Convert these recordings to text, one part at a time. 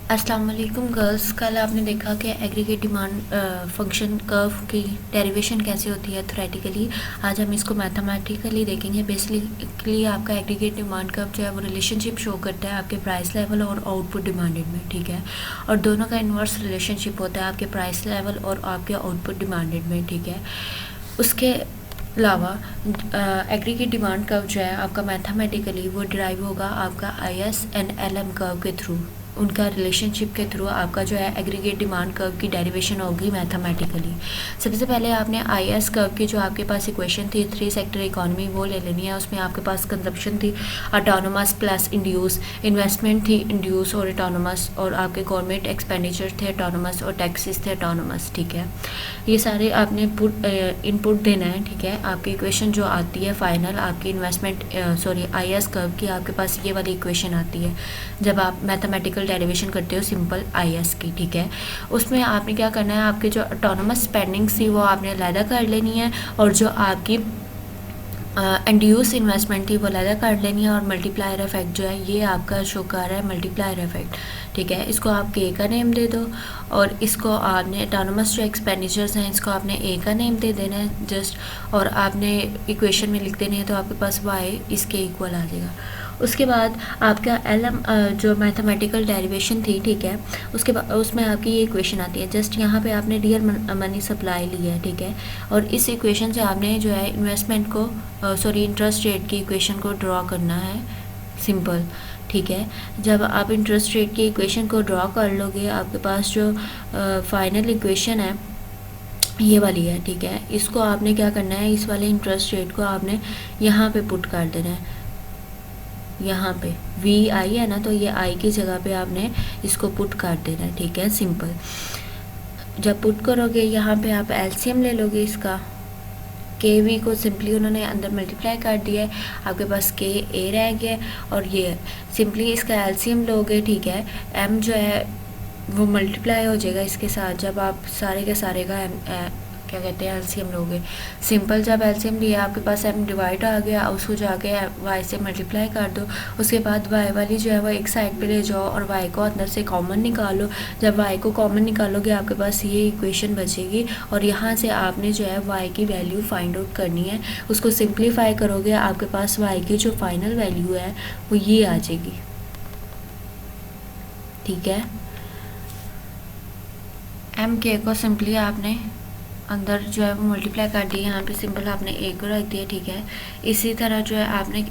अस्सलाम वालेकुम गर्ल्स। कल आपने देखा कि एग्रीगेट डिमांड फंक्शन कर्व की डेरिवेशन कैसे होती है थ्योरेटिकली। आज हम इसको मैथमेटिकली देखेंगे। बेसिकली आपका एग्रीगेट डिमांड कर्व जो है वो रिलेशनशिप शो करता है आपके प्राइस लेवल और आउटपुट डिमांडेड में, ठीक है। और दोनों का इन्वर्स रिलेशनशिप होता है आपके प्राइस लेवल और आपके आउटपुट डिमांडेड में, ठीक है। उसके अलावा एग्रीगेट डिमांड कर्व जो है आपका मैथमेटिकली वो डिराइव होगा आपका IS एंड LM कर्व के थ्रू, उनका रिलेशनशिप के थ्रू आपका जो है एग्रीगेट डिमांड कर्व की डेरिवेशन होगी मैथमेटिकली। सबसे पहले आपने IS कर्व की जो आपके पास इक्वेशन थी 3 सेक्टर इकोनॉमी वो ले लेनी है। उसमें आपके पास कंजप्शन थी ऑटोनोमस प्लस इंड्यूस, इन्वेस्टमेंट थी इंड्यूस और ऑटोनोमस, और आपके गवर्नमेंट एक्सपेंडिचर थे ऑटोनोमस और टैक्सेस थे ऑटोनोमस, ठीक है। ये सारे आपने इनपुट देना है, ठीक है। आपकी इक्वेशन जो आती है फाइनल आपकी इन्वेस्टमेंट IS कर्व की, आपके पास ये वाली इक्वेशन आती है जब आप मैथमेटिकल डेरिवेशन करते हो सिंपल IS की, ठीक है। उसमें आपने क्या करना है, आपके जो ऑटोनोमस स्पेंडिंग्स थी वो आपने अलहदा कर लेनी है, और जो आपकी इंड्यूस इन्वेस्टमेंट थी वो अलहदा कर लेनी है। और मल्टीप्लायर इफेक्ट जो है ये आपका शो कर रहा है मल्टीप्लायर इफेक्ट, ठीक है। इसको आप K का नेम दे दो, और इसको आपने ऑटोनोमस जो एक्सपेंडिचर्स हैं इसको आपने A का नेम दे देना है जस्ट, और आपने इक्वेशन में लिख देनी है, तो आपके पास Y इसके इक्वल आ जाएगा। उसके बाद आपका LM जो मैथमेटिकल डेरिवेशन थी, ठीक है, उसके बाद उसमें आपकी ये इक्वेशन आती है। जस्ट यहाँ पे आपने रियल मनी सप्लाई ली है, ठीक है, और इस इक्वेशन से आपने जो है इन्वेस्टमेंट को इंटरेस्ट रेट की इक्वेशन को ड्रॉ करना है सिंपल, ठीक है। जब आप इंटरेस्ट रेट की इक्वेशन को ड्रॉ कर लोगे आपके पास जो फाइनल इक्वेशन है ये वाली है, ठीक है। इसको आपने क्या करना है, इस वाले इंटरेस्ट रेट को आपने यहाँ पे पुट कर देना है। यहाँ पे VI है ना, तो ये I की जगह पे आपने इसको पुट कर देना है, ठीक है, सिंपल। जब पुट करोगे यहाँ पे आप LCM ले लोगे इसका, KV को सिंपली उन्होंने अंदर मल्टीप्लाई कर दिया है, आपके पास KA रह गया, और ये सिंपली इसका LCM लोगे, ठीक है। M जो है वो मल्टीप्लाई हो जाएगा इसके साथ, जब आप सारे के सारे का क्या कहते हैं LCM लोगे सिंपल। जब LCM लिया आपके पास M डिवाइड आ गया, उसको जाके Y से मल्टीप्लाई कर दो। उसके बाद Y वाली जो है वो एक साइड पे ले जाओ और Y को अंदर से कॉमन निकालो। जब Y को कॉमन निकालोगे आपके पास ये इक्वेशन बचेगी, और यहाँ से आपने जो है Y की वैल्यू फाइंड आउट करनी है। उसको सिंप्लीफाई करोगे आपके पास Y की जो फाइनल वैल्यू है वो ये आ जाएगी, ठीक है। MK को सिंपली आपने अंदर जो है वो मल्टीप्लाई कर दिया, यहाँ पे सिंपल आपने A को रख दिया, ठीक है। इसी तरह जो है आपने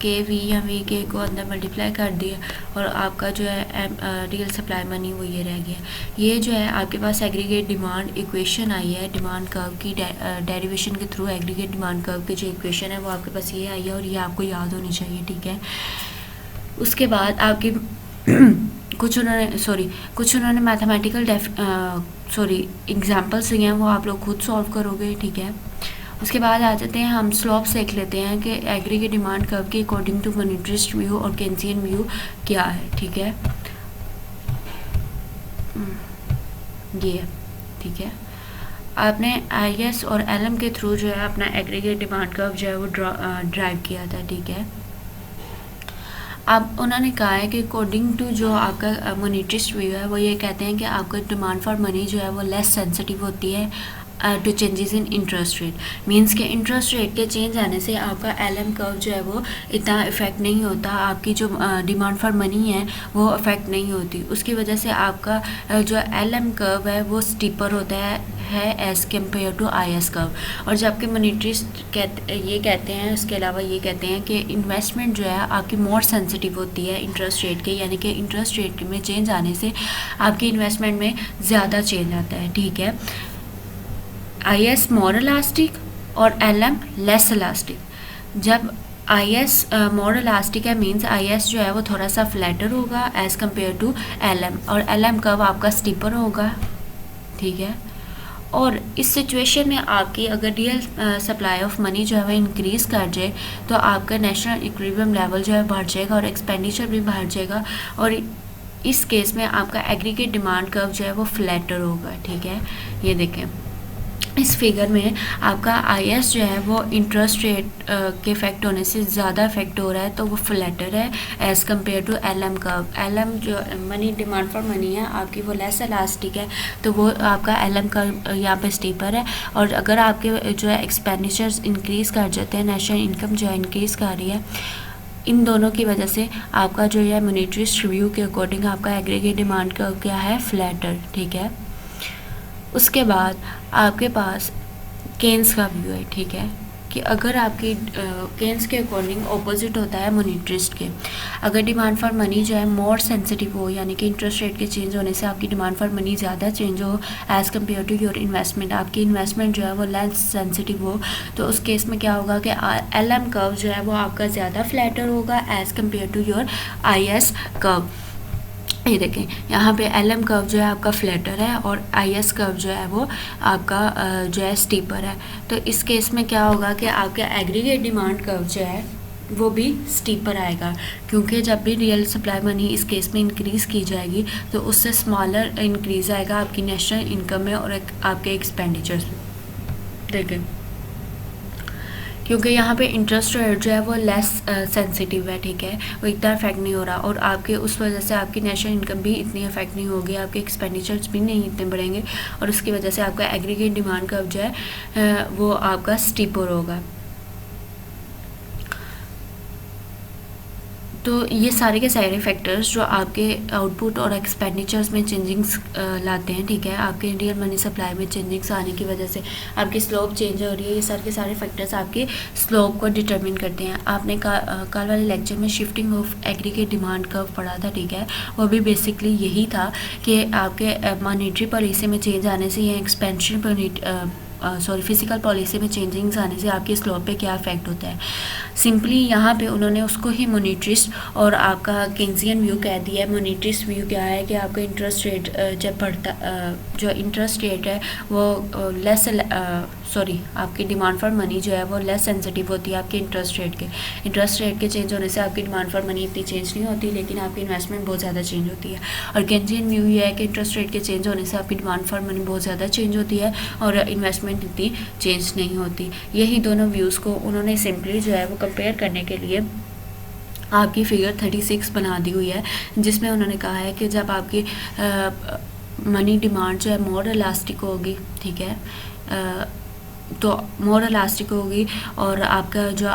KV या VK को अंदर मल्टीप्लाई कर दिया, और आपका जो है रियल सप्लाई मनी वो ये रह गया। ये जो है आपके पास एग्रीगेट डिमांड इक्वेशन आई है डिमांड कर्व की डेरिवेशन के थ्रू। एग्रीगेट डिमांड कर्व की जो इक्वेशन है वो आपके पास ये आई है, और ये आपको याद होनी चाहिए, ठीक है। उसके बाद आपकी कुछ उन्होंने मैथमेटिकल एग्जाम्पल्स दिए हैं, वो आप लोग खुद सॉल्व करोगे, ठीक है। उसके बाद आ जाते हैं हम स्लोप देख लेते हैं कि एग्रीगेट डिमांड कर्व की अकॉर्डिंग टू मोनेटरिस्ट व्यू और केन्सियन व्यू क्या है, ठीक है। ये ठीक है, आपने IS और LM के थ्रू जो है अपना एग्रीगेट डिमांड कर्व जो है वो ड्राइव किया था, ठीक है। अब उन्होंने कहा है कि अकॉर्डिंग टू जो आपका मोनेटरिस्ट व्यू है वो ये कहते हैं कि आपका डिमांड फॉर मनी जो है वो लेस सेंसिटिव होती है to changes in interest rate. Means के इंटरेस्ट रेट के चेंज आने से आपका LM कर्व जो है वो इतना इफ़ेक्ट नहीं होता, आपकी जो डिमांड फॉर मनी है वो अफेक्ट नहीं होती। उसकी वजह से आपका जो LM कर्व है वो स्टीपर होता है as compared to IS curve. और जबकि मोनेटरिस्ट कहते हैं, उसके अलावा ये कहते हैं कि इन्वेस्टमेंट जो है आपकी मोर सेंसिटिव होती है इंटरेस्ट रेट के, यानी कि इंटरेस्ट रेट में चेंज आने से आपकी इन्वेस्टमेंट में ज़्यादा चेंज आता है, ठीक है। IS मोर इलास्टिक और LM लेस इलास्टिक। जब IS मोर इलास्टिक है मींस IS जो है वो थोड़ा सा फ्लैटर होगा एज़ कम्पेयर टू LM, और LM कर्व आपका स्टीपर होगा, ठीक है। और इस सिचुएशन में आपकी अगर रियल सप्लाई ऑफ मनी जो है वो इंक्रीज़ कर जाए तो आपका नेशनल इक्विलिब्रियम लेवल जो है बढ़ जाएगा और एक्सपेंडिचर भी बढ़ जाएगा, और इस केस में आपका एग्रीगेट डिमांड कर्व जो है वो फ्लैटर होगा, ठीक है। ये देखें इस फिगर में आपका आईएस जो है वो इंटरेस्ट रेट के इफेक्ट होने से ज़्यादा इफेक्ट हो रहा है, तो वो फ्लैटर है as compared to LM curve. LM जो मनी डिमांड फॉर मनी है आपकी वो लेस इलास्टिक है, तो वो आपका एलएम कर्व यहाँ पे स्टीपर है। और अगर आपके जो है एक्सपेंडिचर्स इंक्रीज़ कर जाते हैं, नेशनल इनकम जो है इंक्रीज़ कर रही है, इन दोनों की वजह से आपका जो है मॉनेटरी रिव्यू के अकॉर्डिंग आपका एग्रीगेट डिमांड कर्व क्या है, फ्लैटर, ठीक है। उसके बाद आपके पास केन्स का व्यू है, ठीक है, कि अगर आपकी केन्स के अकॉर्डिंग ऑपोजिट होता है मॉनेटरिस्ट के। अगर डिमांड फॉर मनी जो है मोर सेंसिटिव हो, यानी कि इंटरेस्ट रेट के चेंज होने से आपकी डिमांड फॉर मनी ज़्यादा चेंज हो as compared to your investment, आपकी इन्वेस्टमेंट जो है वो लेस सेंसिटिव हो, तो उस केस में क्या होगा कि एलएम कर्व जो है वो आपका ज़्यादा फ्लैटर होगा as compared to your IS curve. ये देखें यहाँ पे एलएम कर्व जो है आपका फ्लैटर है और आईएस कर्व जो है वो आपका जो है स्टीपर है। तो इस केस में क्या होगा कि आपका एग्रीगेट डिमांड कर्व जो है वो भी स्टीपर आएगा, क्योंकि जब भी रियल सप्लाई मनी इस केस में इंक्रीज़ की जाएगी तो उससे स्मॉलर इंक्रीज़ आएगा आपकी नेशनल इनकम में और आपके एक्सपेंडिचर्स में। देखें क्योंकि यहाँ पे इंटरेस्ट रेट जो है वो लेस सेंसिटिव है, ठीक है, वो इतना इफेक्ट नहीं हो रहा और आपके उस वजह से आपकी नेशनल इनकम भी इतनी इफेक्ट नहीं होगी, आपके एक्सपेंडिचर्स भी नहीं इतने बढ़ेंगे और उसकी वजह से आपका एग्रीगेट डिमांड कर्व जो है वो आपका स्टीपर होगा। तो ये सारे के सारे फैक्टर्स जो आपके आउटपुट और एक्सपेंडिचर्स में चेंजिंग्स लाते हैं, ठीक है, आपके रियल मनी सप्लाई में चेंजिंग्स आने की वजह से आपकी स्लोप चेंज हो रही है। ये सारे के सारे फैक्टर्स आपके स्लोप को डिटरमिन करते हैं। आपने कल वाले लेक्चर में shifting of aggregate demand curve पढ़ा था, ठीक है, वो भी बेसिकली यही था कि आपके मॉनेटरी पॉलिसी में चेंज आने से या एक्सपेंशन फिजिकल पॉलिसी में चेंजिंग्स आने से आपके स्लोप पे क्या इफेक्ट होता है। सिंपली यहाँ पे उन्होंने उसको ही मॉनेटरिस्ट और आपका केन्सियन व्यू कह दिया है। मॉनेटरिस्ट व्यू क्या है कि आपका इंटरेस्ट रेट जब बढ़ता जो इंटरेस्ट रेट है वो लेस आपकी डिमांड फॉर मनी जो है वो लेस सेंसिटिव होती है आपके इंटरेस्ट रेट के चेंज होने से आपकी डिमांड फॉर मनी इतनी चेंज नहीं होती, लेकिन आपकी इन्वेस्टमेंट बहुत ज़्यादा चेंज होती है। और केन्सियन व्यू ये है कि इंटरेस्ट रेट के चेंज होने से आपकी डिमांड फॉर मनी बहुत ज़्यादा चेंज होती है और इन्वेस्टमेंट इतनी चेंज नहीं होती। यही दोनों व्यूज़ को उन्होंने सिंपली जो है वो कंपेयर करने के लिए आपकी फिगर 36 बना दी हुई है, जिसमें उन्होंने कहा है कि जब आपकी मनी डिमांड जो है मोर इलास्टिक होगी, ठीक है, तो मोर इलास्टिक होगी और आपका जो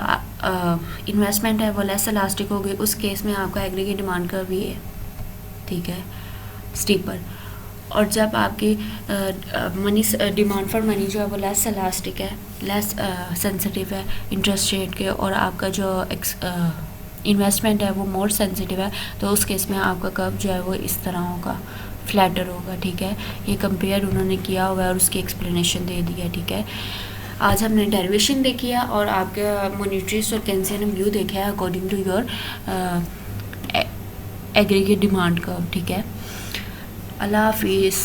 इन्वेस्टमेंट है वो लेस इलास्टिक होगी, उस केस में आपका एग्रीगेट डिमांड कर्व भी है, ठीक है, स्टीपर। और जब आपकी मनी डिमांड फॉर मनी जो है वो लेस इलास्टिक है, लेस सेंसिटिव है इंटरेस्ट रेट के, और आपका जो इन्वेस्टमेंट है वो मोर सेंसिटिव है, तो उस केस में आपका कर्व जो है वो इस तरह होगा, फ्लैटर होगा, ठीक है। ये कंपेयर उन्होंने किया हुआ है और उसकी एक्सप्लेनेशन दे दी है, ठीक है। आज हमने डेरिवेशन देखी है और आपका मॉनेटरिस्ट और केन्सियन व्यू देखा है according to your aggregate demand curve, ठीक है। अल्लाह हाफिज़।